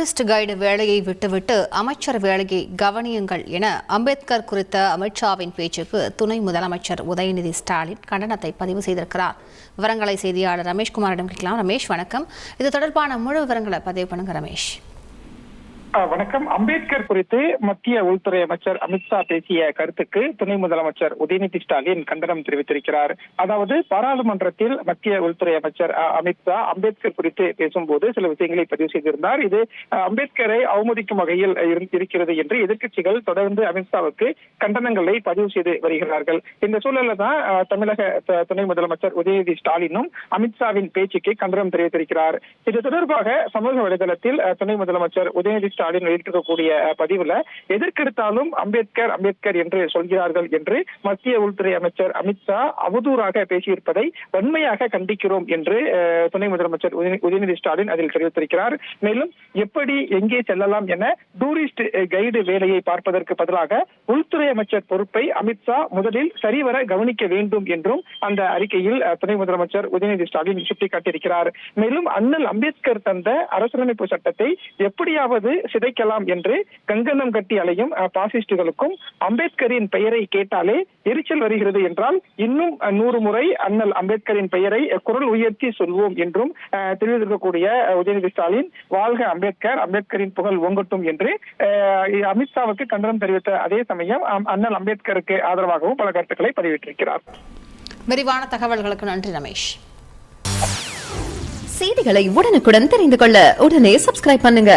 Tourist guide வேலையை விட்டுவிட்டு அமைச்சர் வேலையை கவனியுங்கள் என அம்பேத்கர் குறித்த அமித்ஷாவின் பேச்சுக்கு துணை முதலமைச்சர் உதயநிதி ஸ்டாலின் கண்டனத்தை பதிவு செய்திருக்கிறார். விவரங்களை செய்தியாளர் ரமேஷ்குமாரிடம் கேட்கலாம். ரமேஷ் வணக்கம். இது தொடர்பான முழு விவரங்களை பதிவு பண்ணுங்க ரமேஷ். வணக்கம். அம்பேத்கர் குறித்து மத்திய உள்துறை அமைச்சர் அமித்ஷா பேசிய கருத்துக்கு துணை முதலமைச்சர் உதயநிதி ஸ்டாலின் கண்டனம் தெரிவித்திருக்கிறார். அதாவது பாராளுமன்றத்தில் மத்திய உள்துறை அமைச்சர் அமித்ஷா அம்பேத்கர் குறித்து பேசும்போது சில விஷயங்களை பதிவு செய்திருந்தார். இது அம்பேத்கரை அவமதிக்கும் வகையில் இருக்கிறது என்று எதிர்க்கட்சிகள் தொடர்ந்து அமித்ஷாவுக்கு கண்டனங்களை பதிவு செய்து வருகிறார்கள். இந்த சூழலில் தான் தமிழக துணை முதலமைச்சர் உதயநிதி ஸ்டாலினும் அமித்ஷாவின் பேச்சுக்கு கண்டனம் தெரிவித்திருக்கிறார். இது தொடர்பாக சமூக வலைதளத்தில் துணை முதலமைச்சர் உதயநிதி ஸ்டாலின் வெளியிட்டிருக்கக்கூடிய பதிவுல எதற்கெடுத்தாலும் அம்பேத்கர் அம்பேத்கர் என்று சொல்கிறார்கள் என்று மத்திய உள்துறை அமைச்சர் அமித்ஷா அவதூறாக பேசியிருப்பதை வன்மையாக கண்டிக்கிறோம் என்று துணை முதலமைச்சர் உதயநிதி ஸ்டாலின் அதில் தெரிவித்திருக்கிறார். மேலும் எப்படி எங்கே செல்லலாம் என டூரிஸ்ட் கைடு வேலையை பார்ப்பதற்கு பதிலாக உள்துறை அமைச்சர் பொறுப்பை அமித்ஷா முதலில் சரிவர கவனிக்க வேண்டும் என்றும் அந்த அறிக்கையில் துணை முதலமைச்சர் உதயநிதி ஸ்டாலின் சுட்டிக்காட்டியிருக்கிறார். மேலும் அண்ணல் அம்பேத்கர் தந்த அரசியலமைப்பு சட்டத்தை எப்படியாவது சிதைக்கலாம் என்று கங்கணம் கட்டி அலையும் பாசிஸ்டுகளுக்கும் அம்பேத்கரின் பெயரை கேட்டாலே எரிச்சல் வருகிறது என்றால் இன்னும் 100 முறை அண்ணல் அம்பேத்கரின் பெயரை குரல் உயர்த்தி சொல்வோம் என்றும் தெரிவித்திருக்கக்கூடிய உதயநிதி ஸ்டாலின் வாழ்க அம்பேத்கர், அம்பேத்கரின் புகழ் ஓங்கட்டும் என்று அமித்ஷாவுக்கு கண்டனம் தெரிவித்த அதே சமயம் அண்ணல் அம்பேத்கருக்கு ஆதரவாகவும் பல கருத்துக்களை பதிவிட்டிருக்கிறார். விரிவான தகவல்களுக்கு நன்றி ரமேஷ். செய்திகளை உடனுக்குடன் தெரிந்து கொள்ள உடனே சப்ஸ்கிரைப் பண்ணுங்க.